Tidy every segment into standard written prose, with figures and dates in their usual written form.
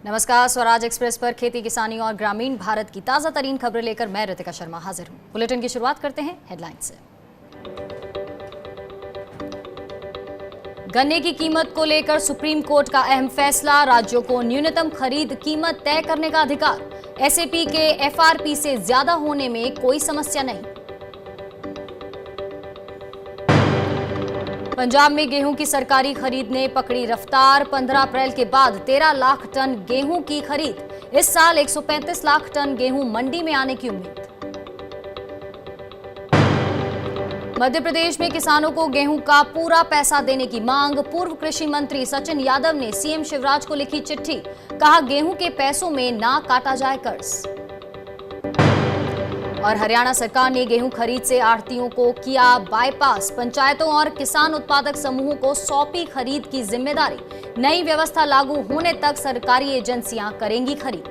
नमस्कार, स्वराज एक्सप्रेस पर खेती किसानी और ग्रामीण भारत की ताजा तरीन खबरें लेकर मैं रितिका शर्मा हाजिर हूं। बुलेटिन की शुरुआत करते हैं हेडलाइन से। गन्ने की कीमत को लेकर सुप्रीम कोर्ट का अहम फैसला, राज्यों को न्यूनतम खरीद कीमत तय करने का अधिकार। एसएपी के एफआरपी से ज्यादा होने में कोई समस्या नहीं। पंजाब में गेहूं की सरकारी खरीद ने पकड़ी रफ्तार, 15 अप्रैल के बाद 13 लाख टन गेहूं की खरीद। इस साल 135 लाख टन गेहूं मंडी में आने की उम्मीद। मध्य प्रदेश में किसानों को गेहूं का पूरा पैसा देने की मांग। पूर्व कृषि मंत्री सचिन यादव ने सीएम शिवराज को लिखी चिट्ठी, कहा गेहूं के पैसों में ना काटा जाए कर्ज। और हरियाणा सरकार ने गेहूं खरीद से आढ़तियों को किया बाईपास, पंचायतों और किसान उत्पादक समूहों को सौंपी खरीद की जिम्मेदारी। नई व्यवस्था लागू होने तक सरकारी एजेंसियां करेंगी खरीद।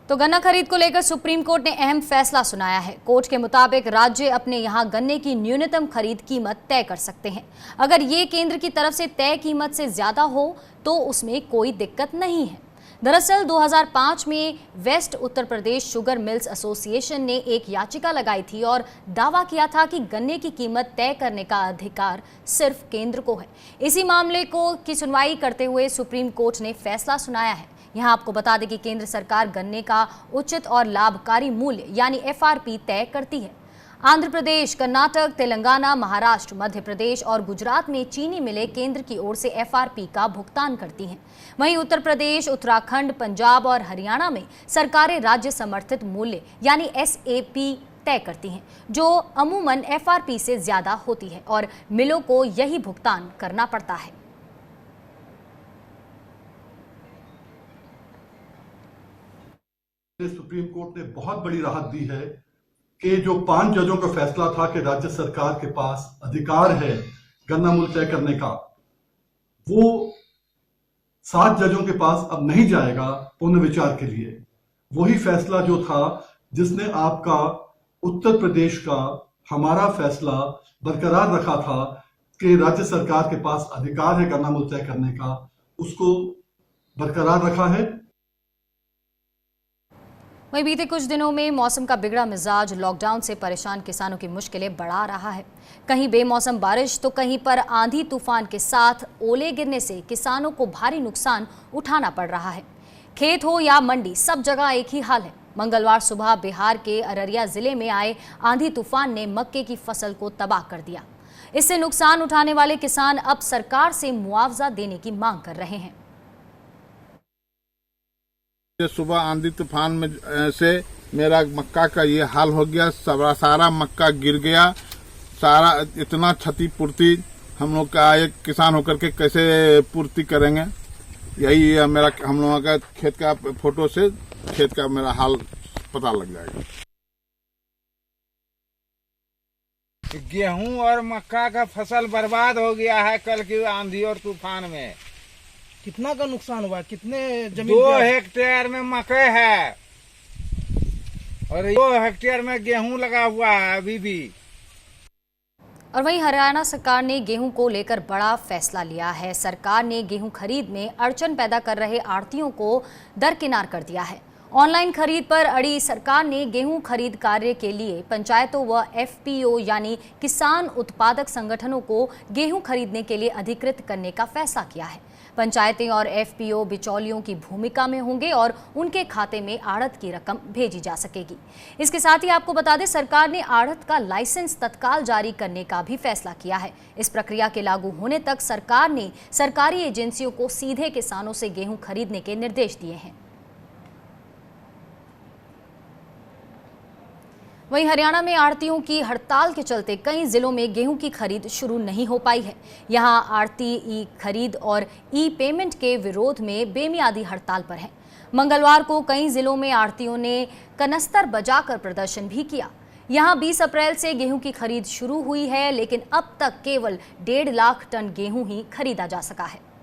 तो गन्ना खरीद को लेकर सुप्रीम कोर्ट ने अहम फैसला सुनाया है। कोर्ट के मुताबिक राज्य अपने यहां गन्ने की न्यूनतम खरीद कीमत तय कर सकते हैं। अगर ये केंद्र की तरफ से तय कीमत से ज्यादा हो तो उसमें कोई दिक्कत नहीं है। दरअसल 2005 में waste Uttar Pradesh sugar mills association ने एक याचिका लगाई थी और दावा किया था कि गन्ने की कीमत तय करने का अधिकार सिर्फ केंद्र को है। इसी मामले की सुनवाई करते हुए सुप्रीम कोर्ट ने फैसला सुनाया है। यहां आपको बता दें कि केंद्र सरकार गन्ने का उचित और लाभकारी मूल्य यानी एफआरपी तय करती है। आंध्र प्रदेश, कर्नाटक, तेलंगाना, महाराष्ट्र, मध्य प्रदेश और गुजरात में चीनी मिलें केंद्र की ओर से एफआरपी का भुगतान करती हैं। वहीं उत्तर प्रदेश, उत्तराखंड, पंजाब और हरियाणा में सरकारें राज्य समर्थित मूल्य यानी एसएपी तय करती हैं, जो अमूमन एफआरपी से ज्यादा होती है और मिलों को यही भुगतान करना पड़ता है। सुप्रीम कोर्ट ने बहुत बड़ी राहत दी है कि जो 5 जजों का फैसला था कि राज्य सरकार के पास अधिकार है गन्ना मूल्य तय करने का, वो 7 जजों के पास अब नहीं जाएगा पुनर्विचार के लिए। वही फैसला जो था जिसने आपका उत्तर प्रदेश का हमारा फैसला बरकरार रखा था कि राज्य सरकार के पास अधिकार है गन्ना मूल्य तय करने का, उसको बरकरार रखा है। वहीं बीते कुछ दिनों में मौसम का बिगड़ा मिजाज लॉकडाउन से परेशान किसानों की मुश्किलें बढ़ा रहा है। कहीं बेमौसम बारिश तो कहीं पर आंधी तूफान के साथ ओले गिरने से किसानों को भारी नुकसान उठाना पड़ रहा है। खेत हो या मंडी, सब जगह एक ही हाल है। मंगलवार सुबह बिहार के अररिया जिले में आए आंधी तूफान ने मक्के की फसल को तबाह कर दिया। इससे नुकसान उठाने वाले किसान अब सरकार से मुआवजा देने की मांग कर रहे हैं। सुबह आंधी तूफान में से मेरा मक्का का ये हाल हो गया, सारा मक्का गिर गया। सारा इतना क्षतिपूर्ति हम लोग का एक किसान होकर के कैसे पूर्ति करेंगे। यही है मेरा, हम लोगों का खेत का फोटो से खेत का मेरा हाल पता लग जाएगा। गेहूं और मक्का का फसल बर्बाद हो गया है कल की आंधी और तूफान में। कितना का नुकसान हुआ? कितने जमीन? 2 हेक्टेयर में मकई है और 2 हेक्टेयर में गेहूं लगा हुआ है अभी भी। और वहीं हरियाणा सरकार ने गेहूं को लेकर बड़ा फैसला लिया है। सरकार ने गेहूं खरीद में अड़चन पैदा कर रहे आढ़तियों को दरकिनार कर दिया है। ऑनलाइन खरीद पर अड़ी सरकार ने गेहूं खरीद कार्य के लिए पंचायतों व एफपीओ यानी किसान उत्पादक संगठनों को गेहूं खरीदने के लिए अधिकृत करने का फैसला किया है। पंचायतें और एफपीओ बिचौलियों की भूमिका में होंगे और उनके खाते में आढ़त की रकम भेजी जा सकेगी। इसके साथ ही आपको बता दें, सरकार ने आढ़त का लाइसेंस तत्काल जारी करने का भी फैसला किया है। इस प्रक्रिया के लागू होने तक सरकार ने सरकारी एजेंसियों को सीधे किसानों से गेहूं खरीदने के निर्देश दिए हैं। वहीं हरियाणा में आढ़तियों की हड़ताल के चलते कई जिलों में गेहूं की खरीद शुरू नहीं हो पाई है। यहां आढ़ती ई खरीद और ई पेमेंट के विरोध में बेमियादी हड़ताल पर हैं। मंगलवार को कई जिलों में आढ़तियों ने कनस्तर बजाकर प्रदर्शन भी किया। यहां 20 अप्रैल से गेहूं की खरीद शुरू हुई है, लेकिन अब तक केवल 1.5 लाख टन गेहूं ही खरीदा जा सका है।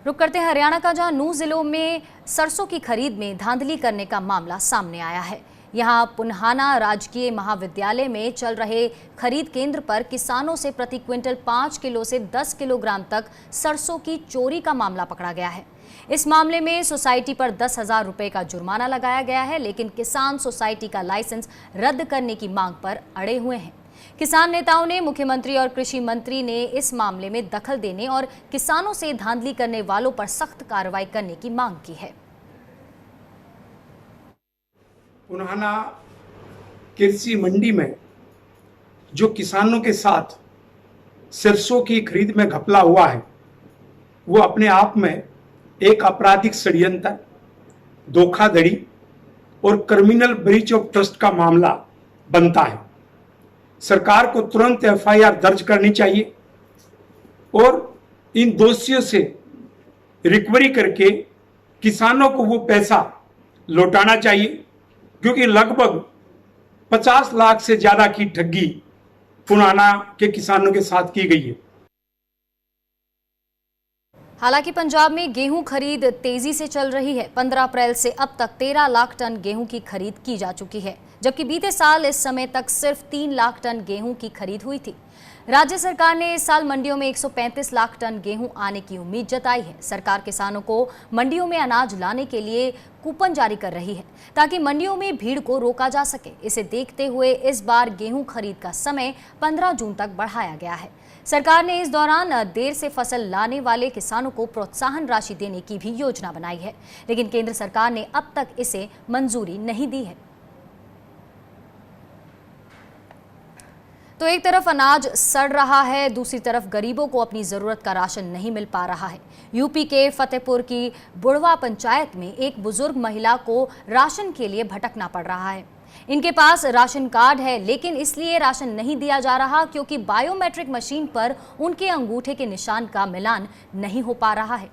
रुक करते हैं हरियाणा का, जहां 9 जिलों में सरसों की खरीद में धांधली करने का मामला सामने आया है। यहाँ पुन्हाना राजकीय महाविद्यालय में चल रहे खरीद केंद्र पर किसानों से प्रति क्विंटल 5 किलो से 10 किलोग्राम तक सरसों की चोरी का मामला पकड़ा गया है। इस मामले में सोसाइटी पर 10,000 रुपए का जुर्माना लगाया गया है, लेकिन किसान सोसाइटी का लाइसेंस रद्द करने की मांग पर अड़े हुए हैं। किसान नेताओं ने मुख्यमंत्री और कृषि मंत्री ने इस मामले में दखल देने और किसानों से धांधली करने वालों पर सख्त कार्रवाई करने की मांग की है। पुन्हाना कृषि मंडी में जो किसानों के साथ सरसों की खरीद में घपला हुआ है, वो अपने आप में एक आपराधिक षड्यंत्र, धोखाधड़ी और क्रिमिनल ब्रीच ऑफ ट्रस्ट का मामला बनता है। सरकार को तुरंत एफआईआर दर्ज करनी चाहिए और इन दोषियों से रिकवरी करके किसानों को वो पैसा लौटाना चाहिए, क्योंकि लगभग 50 लाख से ज्यादा की ठगी पुन्हाना के किसानों के साथ की गई है। हालांकि पंजाब में गेहूं खरीद तेजी से चल रही है। 15 अप्रैल से अब तक 13 लाख टन गेहूं की खरीद की जा चुकी है, जबकि बीते साल इस समय तक सिर्फ 3 लाख टन गेहूं की खरीद हुई थी। राज्य सरकार ने इस साल मंडियों में 135 लाख टन गेहूं आने की उम्मीद जताई है। सरकार किसानों को मंडियों में अनाज लाने के लिए कूपन जारी कर रही है, ताकि मंडियों में भीड़ को रोका जा सके। इसे देखते हुए इस बार गेहूं खरीद का समय 15 जून तक बढ़ाया गया है। सरकार ने इस दौरान देर से फसल लाने वाले किसानों को प्रोत्साहन राशि देने की भी योजना बनाई है, लेकिन केंद्र सरकार ने अब तक इसे मंजूरी नहीं दी है। तो एक तरफ अनाज सड़ रहा है, दूसरी तरफ गरीबों को अपनी जरूरत का राशन नहीं मिल पा रहा है। यूपी के फतेहपुर की बुढ़वा पंचायत में एक बुजुर्ग महिला को राशन के लिए भटकना पड़ रहा है। इनके पास राशन कार्ड है, लेकिन इसलिए राशन नहीं दिया जा रहा क्योंकि बायोमेट्रिक मशीन पर उनके अंगूठे के निशान का मिलान नहीं हो पा रहा है।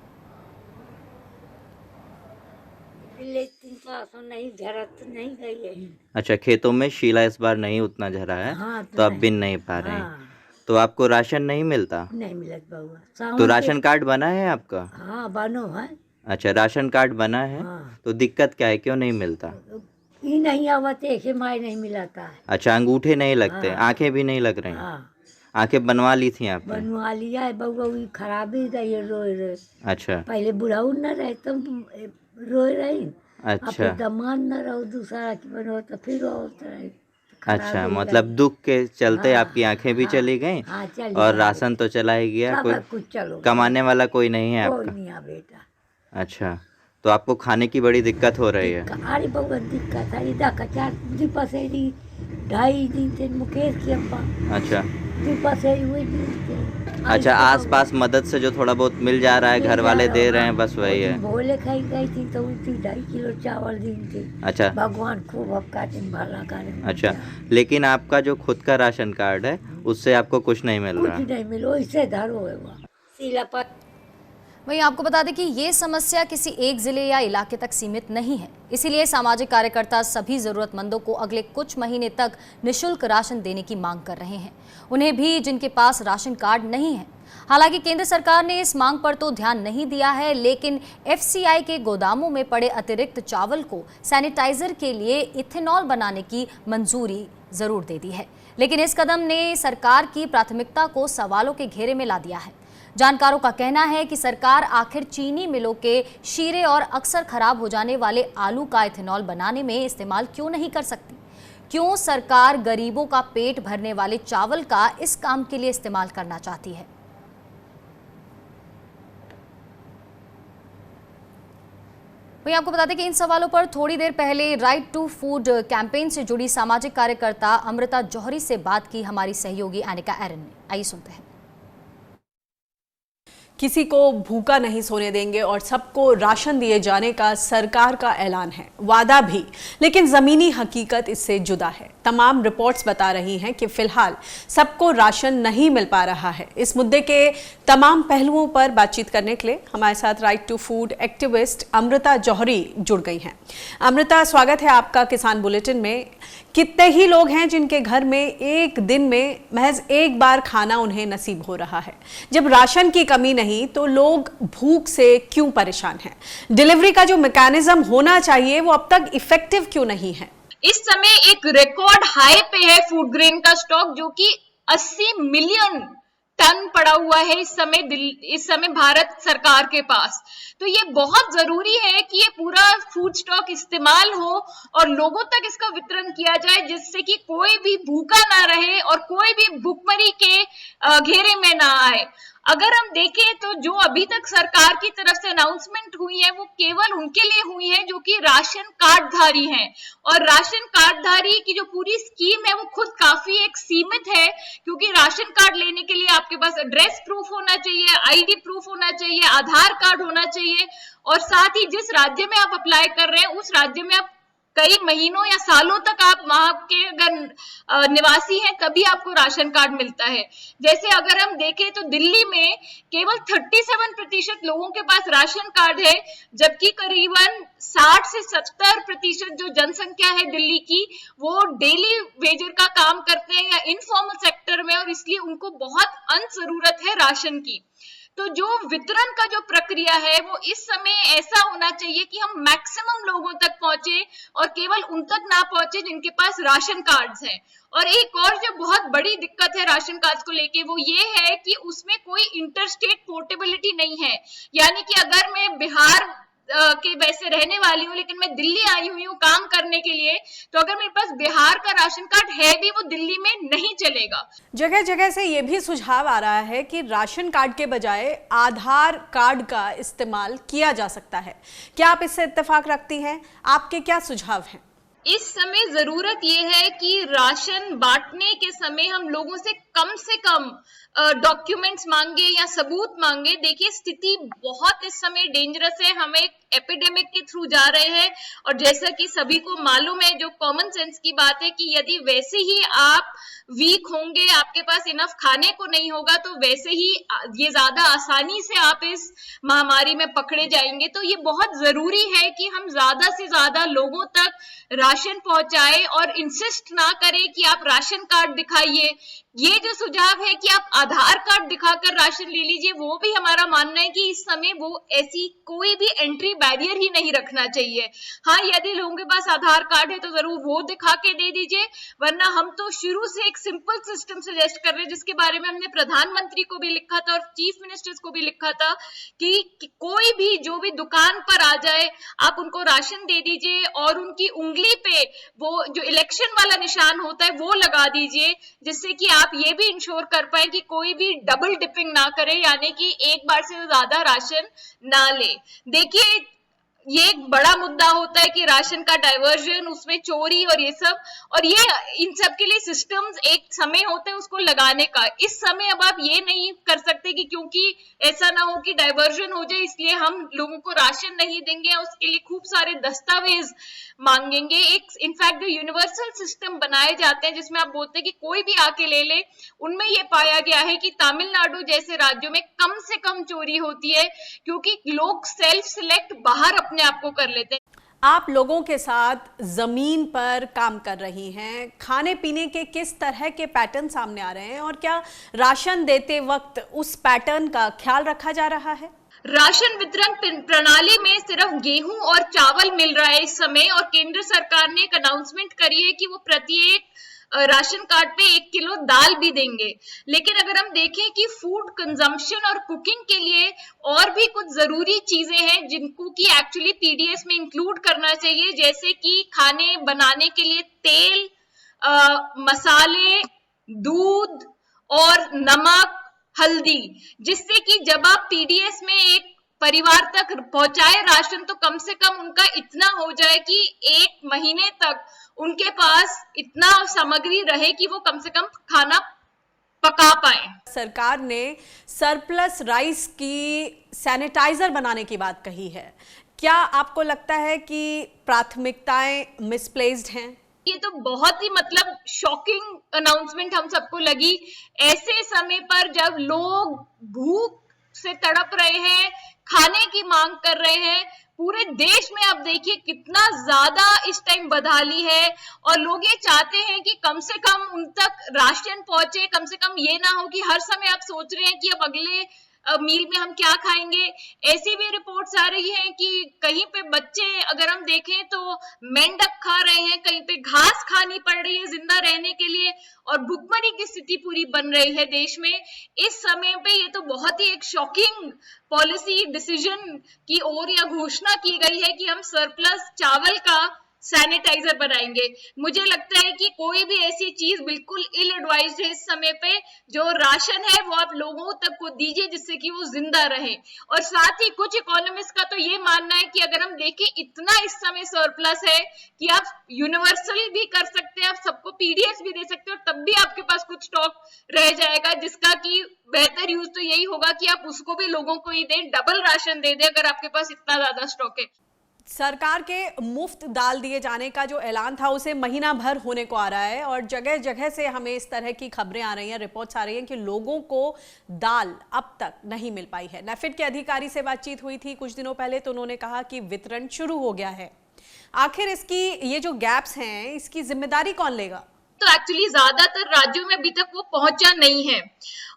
नहीं झरा तो नहीं गई है। अच्छा, खेतों में शीला इस बार नहीं उतना झरा है। हाँ, तो आप बिन नहीं पा रहे हैं। हाँ। तो आपको राशन नहीं मिलता? नहीं मिलत बउआ। तो राशन कार्ड बना है आपका? हाँ बनो है। अच्छा, राशन कार्ड बना है। हाँ। तो दिक्कत क्या है, क्यों नहीं मिलता? ये नहीं आवत है, माय नहीं मिलाता है। अच्छा, अंगूठे नहीं लगते? हाँ। आंखें भी नहीं लग रही? हाँ। आंखें बनवा ली थी आपने? बनवा लिया है बउआ, वही खराबी रही रोए रहे। अच्छा पहले बुढ़ाऊ न रहे तो रोए रही। अच्छा दमान न रहो, दूसरा की बनो तो फिर रहे। अच्छा, मतलब दुख के चलते हाँ, आपकी आंखें भी हाँ, चली गई हाँ, चली और गई। राशन तो चला ही गया। सब कोई कुछ चलो, कमाने वाला कोई नहीं है कोई आपका? नहीं है बेटा। अच्छा, तो आपको खाने की बड़ी दिक्कत हो रही है? अरे बउआ दिक्कत है, इधर का 4 दिन पसेरी 2.5 दिन से मुकेश की अब्बा अच्छा दिन पसेरी हुई दिन से। अच्छा, आसपास मदद से जो थोड़ा बहुत मिल जा रहा है, घर वाले दे रहे हैं, बस वही है। भोले खाई गई थी तो उसी 2.5 किलो चावल दी थी। अच्छा भगवान खूब आपका दिन भला करे। अच्छा, लेकिन आपका जो खुद का राशन कार्ड है उससे आपको कुछ नहीं मिल रहा? कुछ नहीं मिलो, इससे धरो है वो सीला पर। वहीं आपको बता दें कि ये समस्या किसी एक जिले या इलाके तक सीमित नहीं है, इसीलिए सामाजिक कार्यकर्ता सभी जरूरतमंदों को अगले कुछ महीने तक निःशुल्क राशन देने की मांग कर रहे हैं, उन्हें भी जिनके पास राशन कार्ड नहीं है। हालांकि केंद्र सरकार ने इस मांग पर तो ध्यान नहीं दिया है, लेकिन एफसीआई के गोदामों में पड़े अतिरिक्त चावल को सैनिटाइजर के लिए इथेनॉल बनाने की मंजूरी जरूर दे दी है। लेकिन इस कदम ने सरकार की प्राथमिकता को सवालों के घेरे में ला दिया है। जानकारों का कहना है कि सरकार आखिर चीनी मिलों के शीरे और अक्सर खराब हो जाने वाले आलू का इथेनॉल बनाने में इस्तेमाल क्यों नहीं कर सकती? क्यों सरकार गरीबों का पेट भरने वाले चावल का इस काम के लिए इस्तेमाल करना चाहती है? वहीं आपको बता दें कि इन सवालों पर थोड़ी देर पहले राइट टू फूड कैंपेन से जुड़ी सामाजिक कार्यकर्ता अमृता जौहरी से बात की हमारी सहयोगी एनिका एरन ने। आइए सुनते हैं। किसी को भूखा नहीं सोने देंगे और सबको राशन दिए जाने का सरकार का ऐलान है, वादा भी, लेकिन जमीनी हकीकत इससे जुदा है। तमाम रिपोर्ट्स बता रही हैं कि फिलहाल सबको राशन नहीं मिल पा रहा है। इस मुद्दे के तमाम पहलुओं पर बातचीत करने के लिए हमारे साथ right to food activist Amrita Johri जुड़ गई हैं। अमृता, स्वागत है आपका किसान बुलेटिन में। कितने ही लोग हैं जिनके घर में एक दिन में महज एक बार खाना उन्हें नसीब हो रहा है? जब राशन की कमी नहीं तो लोग भूख से क्यों परेशान हैं? डिलीवरी का जो मैकेनिज्म होना चाहिए वो अब तक इफेक्टिव क्यों नहीं है? इस समय एक रिकॉर्ड हाई पे है फूड ग्रेन का स्टॉक, जो कि 80 मिलियन टन पड़ा हुआ है इस समय भारत सरकार के पास। तो ये बहुत जरूरी है कि ये पूरा फूड स्टॉक इस्तेमाल हो और लोगों तक इसका वितरण किया जाए, जिससे कि कोई भी भूखा ना रहे और कोई भी भूखमरी के घेरे में ना आए। अगर हम देखें तो जो अभी तक सरकार की तरफ से अनाउंसमेंट हुई है वो केवल उनके लिए हुई है जो कि राशन कार्डधारी हैं, और राशन कार्डधारी की जो पूरी स्कीम है वो खुद काफी एक सीमित है, क्योंकि राशन कार्ड लेने के लिए आपके पास एड्रेस प्रूफ होना चाहिए, आईडी प्रूफ होना चाहिए, आधार कार्ड होना चाहिए, और साथ ही जिस राज्य में आप अप्लाई कर रहे हैं उस राज्य में आप कई महीनों या सालों तक आप वहां के अगर निवासी हैं तभी आपको राशन कार्ड मिलता है। जैसे अगर हम देखें तो दिल्ली में केवल 37% लोगों के पास राशन कार्ड है, जबकि करीबन 60 से 70% जो जनसंख्या है दिल्ली की वो डेली वेजर का काम करते हैं या इनफॉर्मल सेक्टर में, और इसलिए उनको बहुत अनजरूरत है राशन की। तो जो वितरण का जो प्रक्रिया है वो इस समय ऐसा होना चाहिए कि हम मैक्सिमम लोगों तक पहुंचे और केवल उन तक ना पहुंचे जिनके पास राशन कार्ड्स हैं। और एक और जो बहुत बड़ी दिक्कत है राशन कार्ड्स को लेके वो ये है कि उसमें कोई इंटरस्टेट पोर्टेबिलिटी नहीं है, यानी कि अगर मैं बिहार के वैसे रहने वाली हूँ लेकिन मैं दिल्ली आई हुई हूँ काम करने के लिए, तो अगर मेरे पास बिहार का राशन कार्ड है भी वो दिल्ली में नहीं चलेगा। जगह जगह से ये भी सुझाव आ रहा है कि राशन कार्ड के बजाय आधार कार्ड का इस्तेमाल किया जा सकता है। क्या आप इससे इत्तेफाक रखती हैं? आपके क्या सुझाव हैं? इस समय जरूरत ये है कि राशन बांटने के समय हम लोगों से कम डॉक्यूमेंट्स मांगे या सबूत मांगे। देखिए स्थिति बहुत इस समय डेंजरस है, हम एक एपिडेमिक के थ्रू जा रहे हैं, और जैसा कि सभी को मालूम है, जो कॉमन सेंस की बात है कि यदि वैसे ही आप वीक होंगे, आपके पास इनफ खाने को नहीं होगा, तो वैसे ही ये ज्यादा आसानी से आप इस महामारी में पकड़े जाएंगे। तो ये बहुत जरूरी है कि हम ज्यादा से ज्यादा लोगों तक राशन पहुंचाए और इंसिस्ट ना करें कि आप राशन कार्ड दिखाइए। ये जो सुझाव है कि आप आधार कार्ड दिखाकर राशन ले लीजिए, वो भी हमारा मानना है कि इस समय वो ऐसी कोई भी एंट्री बैरियर ही नहीं रखना चाहिए। हाँ, यदि लोगों के पास आधार कार्ड है तो जरूर वो दिखा के दे दीजिए, वरना हम तो शुरू से एक सिंपल सिस्टम सजेस्ट कर रहे हैं, जिसके बारे में हमने प्रधानमंत्री को भी लिखा था और चीफ मिनिस्टर्स को भी लिखा था कि कोई भी जो भी दुकान पर आ जाए आप उनको राशन दे दीजिए और उनकी उंगली पे वो जो इलेक्शन वाला निशान होता है वो लगा दीजिए, जिससे कि आप ये भी इंश्योर कर पाए कि कोई भी डबल डिपिंग ना करे, यानी कि एक बार से ज्यादा राशन ना ले। देखिए ये एक बड़ा मुद्दा होता है कि राशन का डाइवर्जन, उसमें चोरी और ये सब, और ये इन सब के लिए सिस्टम्स एक समय होता है उसको लगाने का। इस समय अब आप ये नहीं कर सकते कि क्योंकि ऐसा ना हो कि डाइवर्जन हो जाए इसलिए हम लोगों को राशन नहीं देंगे, उसके लिए खूब सारे दस्तावेज मांगेंगे। एक इनफैक्ट जो यूनिवर्सल सिस्टम बनाए जाते हैं जिसमें आप बोलते हैं कि कोई भी आके ले ले, उनमें ये पाया गया है कि तमिलनाडु जैसे राज्यों में कम से कम चोरी होती है, क्योंकि लोग सेल्फ सिलेक्ट बाहर अपने आप को कर लेते हैं। आप लोगों के साथ जमीन पर काम कर रही हैं, खाने पीने के किस तरह के पैटर्न सामने आ रहे हैं और क्या राशन देते वक्त उस पैटर्न का ख्याल रखा जा रहा है? राशन वितरण प्रणाली में सिर्फ गेहूं और चावल मिल रहा है इस समय, और केंद्र सरकार ने एक अनाउंसमेंट करी है कि वो प्रत्येक राशन कार्ड पे 1 किलो दाल भी देंगे। लेकिन अगर हम देखें कि फूड कंजम्पशन और कुकिंग के लिए और भी कुछ जरूरी चीजें हैं जिनको कि एक्चुअली पीडीएस में इंक्लूड करना चाहिए, जैसे कि खाने बनाने के लिए तेल, मसाले, दूध और नमक, हल्दी, जिससे कि जब आप पीडीएस में एक परिवार तक पहुंचाए राशन तो कम से कम उनका इतना हो जाए कि 1 महीने तक उनके पास इतना सामग्री रहे कि वो कम से कम खाना पका पाए। सरकार ने सरप्लस राइस की सैनिटाइजर बनाने की बात कही है, क्या आपको लगता है कि प्राथमिकताएं मिसप्लेस्ड हैं? ये तो बहुत ही मतलब शॉकिंग अनाउंसमेंट हम सबको लगी, ऐसे समय पर जब लोग भूख से तड़प रहे हैं, खाने की मांग कर रहे हैं। पूरे देश में आप देखिए कितना ज्यादा इस टाइम बदहाली है, और लोग ये चाहते हैं कि कम से कम उन तक राशन पहुंचे, कम से कम ये ना हो कि हर समय आप सोच रहे हैं कि अब अगले मील में हम क्या खाएंगे। ऐसी भी रिपोर्ट्स आ रही हैं कि कहीं पे बच्चे अगर हम देखें तो मेंढक खा रहे हैं, कहीं पे घास खानी पड़ रही है जिंदा रहने के लिए, और भुखमरी की स्थिति पूरी बन रही है देश में। इस समय पे ये तो बहुत ही एक शॉकिंग पॉलिसी डिसीजन की ओर या घोषणा की गई है कि हम सरप्लस चावल का सैनिटाइजर बनाएंगे। मुझे लगता है कि कोई भी ऐसी चीज बिल्कुल इल एडवाइज्ड है इस समय पे। जो राशन है वो आप लोगों तक को दीजिए जिससे कि वो जिंदा रहे। और साथ ही कुछ इकोनॉमिस्ट का तो ये मानना है कि अगर हम देखें इतना इस समय सरप्लस है कि आप यूनिवर्सल भी कर सकते हैं, आप सबको पीडीएस भी दे सकते हैं और तब भी आपके पास कुछ स्टॉक रह जाएगा, जिसका कि बेहतर यूज तो यही होगा कि आप उसको भी लोगों को ही दें, डबल राशन दे दें अगर आपके पास इतना ज्यादा स्टॉक है। सरकार के मुफ्त दाल दिए जाने का जो ऐलान था उसे महीना भर होने को आ रहा है और जगह जगह से हमें इस तरह की खबरें आ रही हैं, रिपोर्ट्स आ रही हैं कि लोगों को दाल अब तक नहीं मिल पाई है। नेफेड के अधिकारी से बातचीत हुई थी कुछ दिनों पहले, तो उन्होंने कहा कि वितरण शुरू हो गया है। आखिर इसकी ये जो गैप्स हैं इसकी जिम्मेदारी कौन लेगा? तो एक्चुअली ज्यादातर राज्यों में अभी तक वो पहुंचा नहीं है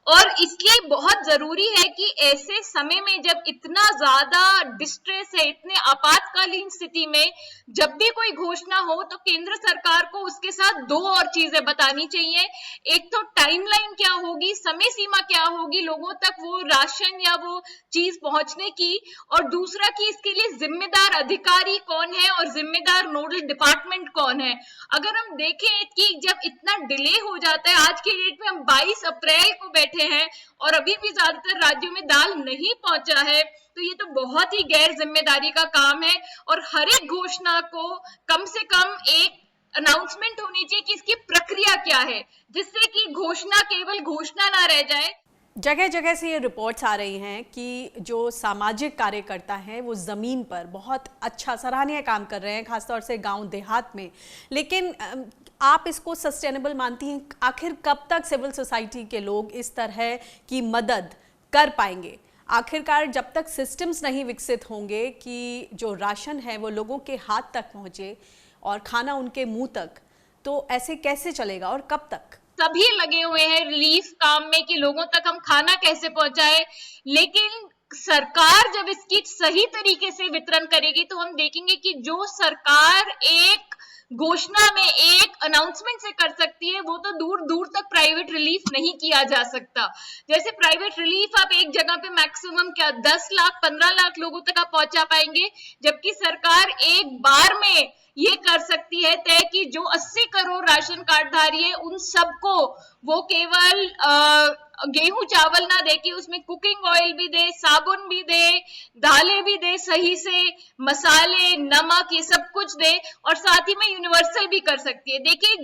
और इसलिए बहुत जरूरी है कि ऐसे समय में जब इतना ज्यादा डिस्ट्रेस है, इतने आपातकालीन स्थिति में जब भी कोई घोषणा हो तो केंद्र सरकार को उसके साथ दो और चीजें बतानी चाहिए। एक तो टाइमलाइन क्या होगी, समय सीमा क्या होगी लोगों तक वो राशन या वो चीज पहुंचने की, और दूसरा कि इसके लिए जिम्मेदार अधिकारी कौन है और जिम्मेदार नोडल डिपार्टमेंट कौन है। अगर हम देखें कि जब इतना डिले हो जाता है, आज के डेट में हम 22 अप्रैल को बैठे हैं और अभी भी ज्यादातर राज्यों में दाल नहीं पहुंचा है, तो ये तो बहुत ही गैर जिम्मेदारी का काम है। और हर एक घोषणा को कम से कम एक अनाउंसमेंट होनी चाहिए कि इसकी प्रक्रिया क्या है, जिससे कि घोषणा केवल घोषणा ना रह जाए। जगह जगह से ये रिपोर्ट्स आ रही हैं कि जो सामाजिक कार्यकर्ता हैं वो ज़मीन पर बहुत अच्छा सराहनीय काम कर रहे हैं, खासतौर से गांव देहात में, लेकिन आप इसको सस्टेनेबल मानती हैं? आखिर कब तक सिविल सोसाइटी के लोग इस तरह की मदद कर पाएंगे? आखिरकार जब तक सिस्टम्स नहीं विकसित होंगे कि जो राशन है वो लोगों के हाथ तक पहुंचे और खाना उनके मुंह तक, तो ऐसे कैसे चलेगा और कब तक? सभी लगे हुए हैं रिलीफ काम में कि लोगों तक हम खाना कैसे पहुंचाए, लेकिन सरकार जब इसकी सही तरीके से वितरण करेगी तो हम देखेंगे कि जो सरकार एक घोषणा में एक अनाउंसमेंट से कर सकती है वो तो दूर दूर तक प्राइवेट रिलीफ नहीं किया जा सकता। जैसे प्राइवेट रिलीफ आप एक जगह पे मैक्सिमम क्या 10 लाख 15 लाख लोगों तक आप पहुंचा पाएंगे, जबकि सरकार एक बार में ये कर सकती है तय कि जो 80 करोड़ राशन कार्ड धारी है उन सबको वो केवल गेहूं चावल ना दे के उसमें कुकिंग ऑयल भी दे, साबुन भी दे, दालें भी दे, सही से मसाले नमक ये सब कुछ दे, और साथ ही में यूनिवर्सल भी कर सकती है। देखिए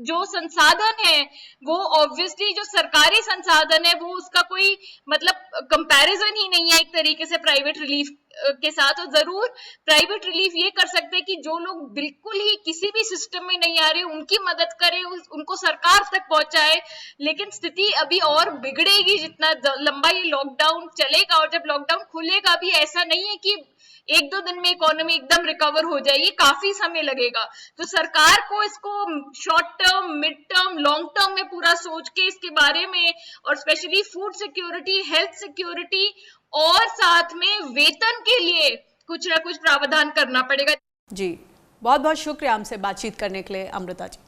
जो संसाधन है वो ऑब्वियसली जो सरकारी संसाधन है वो उसका कोई मतलब कंपैरिजन ही नहीं है एक तरीके से प्राइवेट रिलीफ के साथ। और जरूर प्राइवेट रिलीफ ये कर सकते हैं कि जो लोग बिल्कुल ही किसी भी सिस्टम में नहीं आ रहे उनकी मदद करे, उनको सरकार तक पहुंचाए। लेकिन स्थिति अभी और बिगड़ेगी जितना लंबा ये लॉकडाउन चलेगा, और जब लॉकडाउन खुलेगा भी ऐसा नहीं है कि एक दो दिन में इकोनॉमी एकदम रिकवर हो जाएगी, काफी समय लगेगा। तो सरकार को इसको short term, mid term, long term में पूरा सोच के इसके बारे में, और specially food security, health security और साथ में वेतन के लिए कुछ ना कुछ प्रावधान करना पड़ेगा। जी बहुत बहुत शुक्रिया हमसे बातचीत करने के लिए अमृता जी।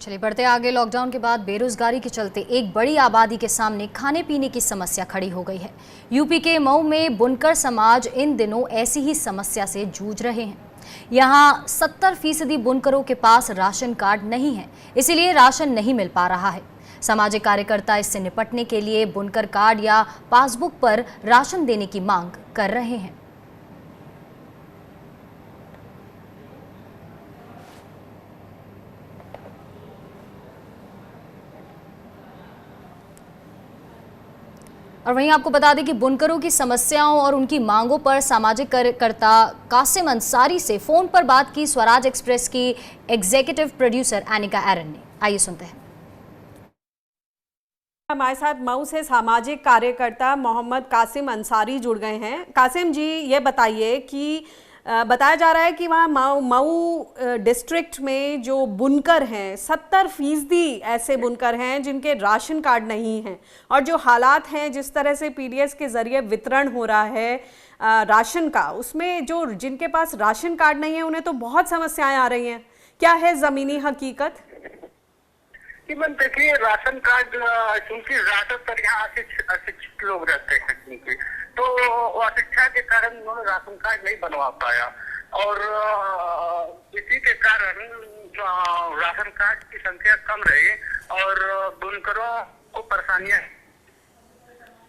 चलिए बढ़ते आगे। लॉकडाउन के बाद बेरोजगारी के चलते एक बड़ी आबादी के सामने खाने पीने की समस्या खड़ी हो गई है। यूपी के मऊ में बुनकर समाज इन दिनों ऐसी ही समस्या से जूझ रहे हैं। यहाँ 70% बुनकरों के पास राशन कार्ड नहीं है, इसीलिए राशन नहीं मिल पा रहा है। सामाजिक कार्यकर्ता इससे निपटने के लिए बुनकर कार्ड या पासबुक पर राशन देने की मांग कर रहे हैं। और वहीं आपको बता दें कि बुनकरों की समस्याओं और उनकी मांगों पर सामाजिक कार्यकर्ता कासिम अंसारी से फोन पर बात की स्वराज एक्सप्रेस की एग्जीक्यूटिव प्रोड्यूसर एनिका एरन ने। आइए सुनते हैं। हमारे साथ मऊ से सामाजिक कार्यकर्ता मोहम्मद कासिम अंसारी जुड़ गए हैं। कासिम जी, ये बताइए कि बताया जा रहा है कि वहाँ मऊ डिस्ट्रिक्ट में जो बुनकर हैं 70% ऐसे बुनकर हैं जिनके राशन कार्ड नहीं हैं, और जो हालात हैं जिस तरह से पीडीएस के ज़रिए वितरण हो रहा है राशन का, उसमें जो जिनके पास राशन कार्ड नहीं है उन्हें तो बहुत समस्याएं आ रही हैं। क्या है ज़मीनी हकीकत? देखिए, राशन कार्ड क्योंकि ज्यादातर यहाँ अशिक्षित लोग रहते हैं, क्योंकि तो अशिक्षा के कारण उन्होंने राशन कार्ड नहीं बनवा पाया, और इसी के कारण राशन कार्ड की संख्या कम रही और बुनकरों को परेशानियां।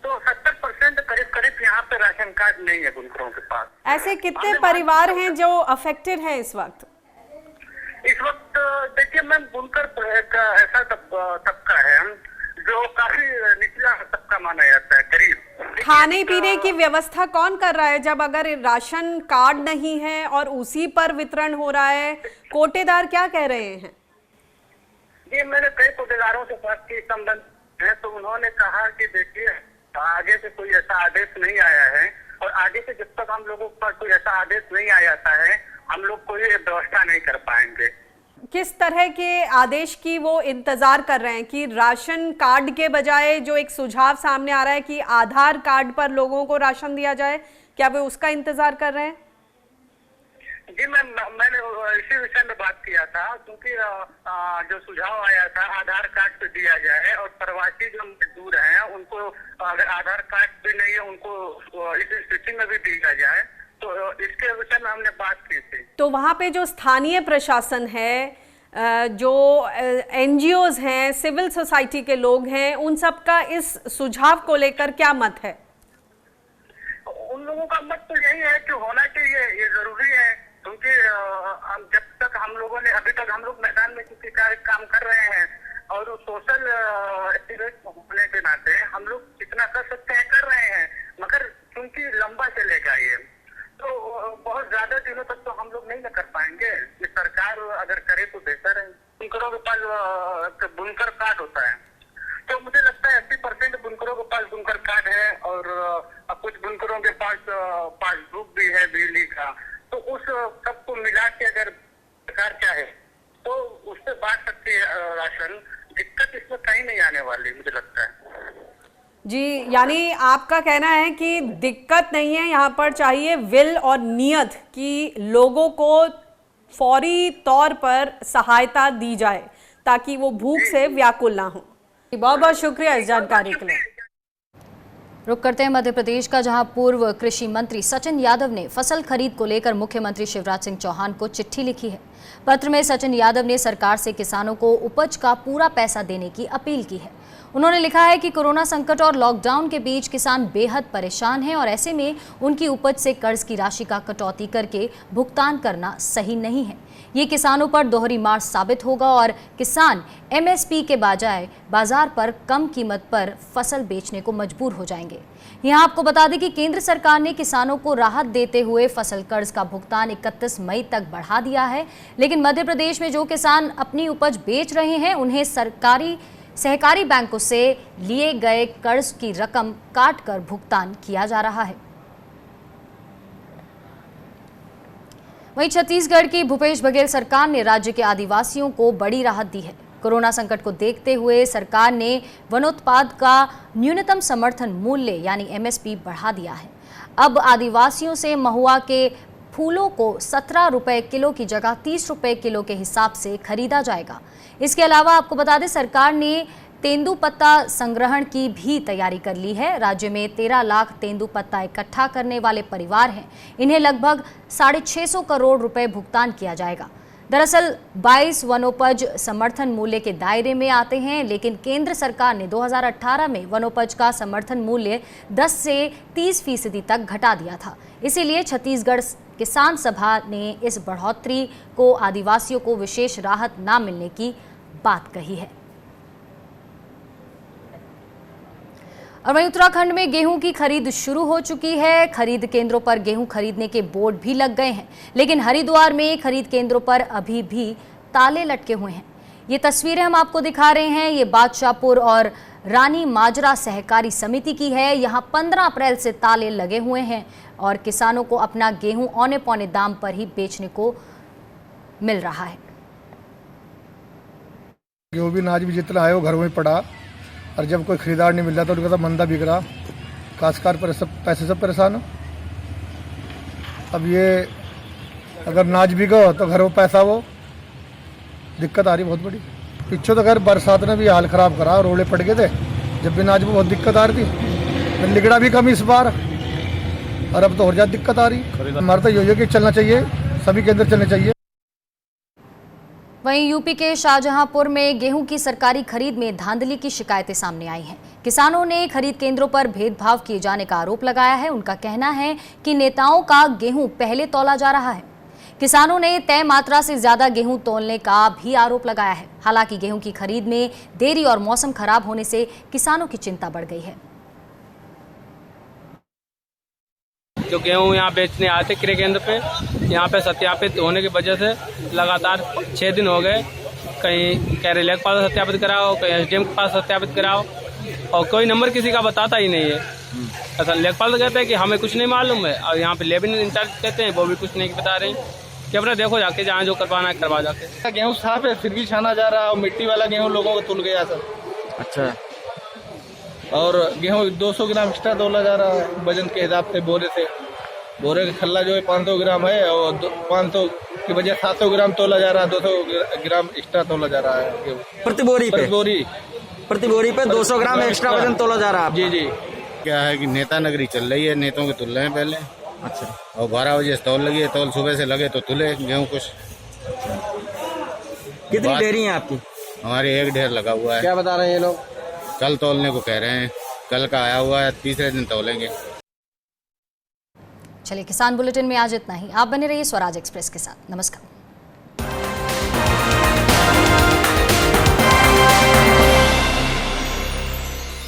तो 70% करीब यहाँ पे राशन कार्ड नहीं है बुनकरों के पास। ऐसे कितने परिवार हैं जो अफेक्टेड हैं इस वक्त? इस वक्त देखिए मैम, बुनकर एक ऐसा तबका है जो काफी निचला तबका माना जाता है, गरीब। खाने पीने की व्यवस्था कौन कर रहा है जब अगर राशन कार्ड नहीं है और उसी पर वितरण हो रहा है? कोटेदार क्या कह रहे हैं? जी, मैंने कई कोटेदारों से बात की संबंध है, तो उन्होंने कहा कि देखिए आगे से कोई ऐसा आदेश नहीं आया है, और आगे से जब तक हम लोगों पर कोई ऐसा आदेश नहीं आ जाता है हम लोग कोई व्यवस्था नहीं कर पाएंगे। किस तरह के आदेश की वो इंतजार कर रहे हैं? कि राशन कार्ड के बजाय जो एक सुझाव सामने आ रहा है कि आधार कार्ड पर लोगों को राशन दिया जाए, क्या वे उसका इंतजार कर रहे हैं? जी मैंने इसी विषय में बात किया था, क्योंकि जो सुझाव आया था आधार कार्ड पे दिया जाए, और प्रवासी जो मजदूर हैं उनको अगर आधार कार्ड भी नहीं है उनको इस स्थिति में भी दिया जाए, तो इसके विषय में हमने बात की थी। तो वहाँ पे जो स्थानीय प्रशासन है, जो एनजीओज हैं, सिविल सोसाइटी के लोग हैं, उन सब का इस सुझाव को लेकर क्या मत है? उन लोगों का मत तो यही है कि होना चाहिए, ये जरूरी है, क्योंकि जब तक हम लोगों ने अभी तक हम लोग मैदान में किसी काम कर रहे हैं, और सोशल एक्टिविस्ट होने के नाते हम लोग जितना कर सकते हैं कर रहे हैं, मगर क्योंकि लंबा चलेगा ये, तो बहुत ज्यादा दिनों तक तो हम लोग नहीं कर पाएंगे। ये सरकार अगर करे तो बेहतर है। बुनकरों के पास बुनकर कार्ड होता है, तो मुझे लगता है 80% बुनकरों के पास बुनकर कार्ड है, और कुछ बुनकरों के पास पासबुक भी है बिजली का। तो उस सबको मिला के अगर सरकार चाहे तो उससे बांट सकती है राशन। दिक्कत इसमें कहीं नहीं आने वाली मुझे लगता है। जी, यानी आपका कहना है कि दिक्कत नहीं है, यहाँ पर चाहिए विल और नियत कि लोगों को फौरी तौर पर सहायता दी जाए ताकि वो भूख से व्याकुल ना हो। बहुत बहुत शुक्रिया इस जानकारी के लिए। रुक करते हैं मध्य प्रदेश का, जहां पूर्व कृषि मंत्री सचिन यादव ने फसल खरीद को लेकर मुख्यमंत्री शिवराज सिंह चौहान को चिट्ठी लिखी है। पत्र में सचिन यादव ने सरकार से किसानों को उपज का पूरा पैसा देने की अपील की है। उन्होंने लिखा है कि कोरोना संकट और लॉकडाउन के बीच किसान बेहद परेशान हैं, और ऐसे में उनकी उपज से कर्ज की राशि का कटौती करके भुगतान करना सही नहीं है। ये किसानों पर दोहरी मार साबित होगा और किसान एमएसपी के बजाय बाजार पर कम कीमत पर फसल बेचने को मजबूर हो जाएंगे। यहाँ आपको बता दें कि केंद्र सरकार ने किसानों को राहत देते हुए फसल कर्ज का भुगतान 31 मई तक बढ़ा दिया है, लेकिन मध्य प्रदेश में जो किसान अपनी उपज बेच रहे हैं उन्हें सहकारी बैंकों से लिए गए कर्ज की रकम काटकर भुगतान किया जा रहा है। वहीं छत्तीसगढ़ की भूपेश बघेल सरकार ने राज्य के आदिवासियों को बड़ी राहत दी है। कोरोना संकट को देखते हुए सरकार ने वनोत्पाद का न्यूनतम समर्थन मूल्य यानी एमएसपी बढ़ा दिया है। अब आदिवासियों से महुआ के फूलों को 17 रुपए किलो की जगह 30 रुपए किलो के हिसाब से खरीदा जाएगा। इसके अलावा आपको बता दें, सरकार ने तेंदुपत्ता संग्रहण की भी तैयारी कर ली है। राज्य में 13 लाख तेंदुपत्ता इकट्ठा करने वाले परिवार हैं। इन्हें लगभग 650 करोड़ रुपए भुगतान किया जाएगा। दरअसल 22 वनोपज समर्थन मूल्य के दायरे में आते हैं, लेकिन केंद्र सरकार ने 2018 में वनोपज का समर्थन मूल्य 10 से 30% तक घटा दिया था। इसीलिए छत्तीसगढ़ किसान सभा ने इस बढ़ोतरी को आदिवासियों को विशेष राहत ना मिलने की बात कही है। और वहीं उत्तराखंड में गेहूं की खरीद शुरू हो चुकी है। खरीद केंद्रों पर गेहूं खरीदने के बोर्ड भी लग गए हैं, लेकिन हरिद्वार में खरीद केंद्रों पर अभी भी ताले लटके हुए हैं। ये तस्वीरें हम आपको दिखा रहे हैं। ये बादशाहपुर और रानी माजरा सहकारी समिति की है। यहां 15 अप्रैल से ताले लगे हुए हैं और किसानों को अपना गेहूं औने पौने दाम पर ही बेचने को मिल रहा है। गेहूं भी अनाज भी जितना है वो घरों में पड़ा, और जब कोई खरीदार नहीं मिल रहा तो उनका मंदा बिक रहा, काश्तकार पर सब पैसे सब परेशान हो। अब ये अगर अनाज बिको तो घर में पैसा वो दिक्कत आ रही बहुत बड़ी। पीछे तो खैर बरसात ने भी हाल खराब करा, रोड़े पड़ गए थे, जब भी अनाज में बहुत दिक्कत आ रही थी। लिगड़ा भी कम इस बार, और अब तो और ज़्यादा दिक्कत आ रही। हमारा तो यही है कि चलना चाहिए, सभी केंद्र चलने चाहिए। वहीं यूपी के शाहजहांपुर में गेहूं की सरकारी खरीद में धांधली की शिकायतें सामने आई हैं। किसानों ने खरीद केंद्रों पर भेदभाव किए जाने का आरोप लगाया है। उनका कहना है कि नेताओं का गेहूं पहले तौला जा रहा है। किसानों ने तय मात्रा से ज्यादा गेहूं तौलने का भी आरोप लगाया है। हालांकि गेहूं की खरीद में देरी और मौसम खराब होने से किसानों की चिंता बढ़ गई है। जो गेहूँ यहाँ बेचने आए थे क्रय केंद्र पे, यहाँ पे सत्यापित होने की वजह से लगातार 6 दिन हो गए। कहीं कह रहे के पास सत्यापित कराओ, कहीं एसडीएम के पास सत्यापित कराओ, और कोई नंबर किसी का बताता ही नहीं है। ऐसा लेखपाल तो कहते हैं कि हमें कुछ नहीं मालूम है, और यहाँ पे लेबर इंचार्ज कहते हैं वो भी कुछ नहीं बता रहे हैं कि अपना देखो जाके जहाँ जो करवाना है करवा जाके। गेहूँ साफ है फिर भी छाना जा रहा है, और मिट्टी वाला गेहूँ लोगों को तुल गया सर। अच्छा, और गेहूँ 200 ग्राम एक्स्ट्रा तोला जा रहा है वजन के हिसाब से। बोरे से बोरे का खल्ला जो है 500 ग्राम है, और 500 की वजह 700 ग्राम तोला जा रहा है, 200 ग्राम एक्स्ट्रा तोला जा रहा है प्रति बोरी पे 200 ग्राम एक्स्ट्रा वजन तोला जा रहा है। जी जी। क्या है कि नेता नगरी चल रही है, नेताओं के तुल रहे हैं पहले। अच्छा, और 12 बजे तौल लगी है, तौल सुबह से लगे तो तुले गेहूँ कुछ। कितनी ढेरी है आपकी? हमारी एक ढेर लगा हुआ है। क्या बता रहे हैं ये लोग? कल तौलने को कह रहे हैं, कल का आया हुआ है, तीसरे दिन तौलेंगे। चलिए, किसान बुलेटिन में आज इतना ही। आप बने रहिए स्वराज एक्सप्रेस के साथ। नमस्कार।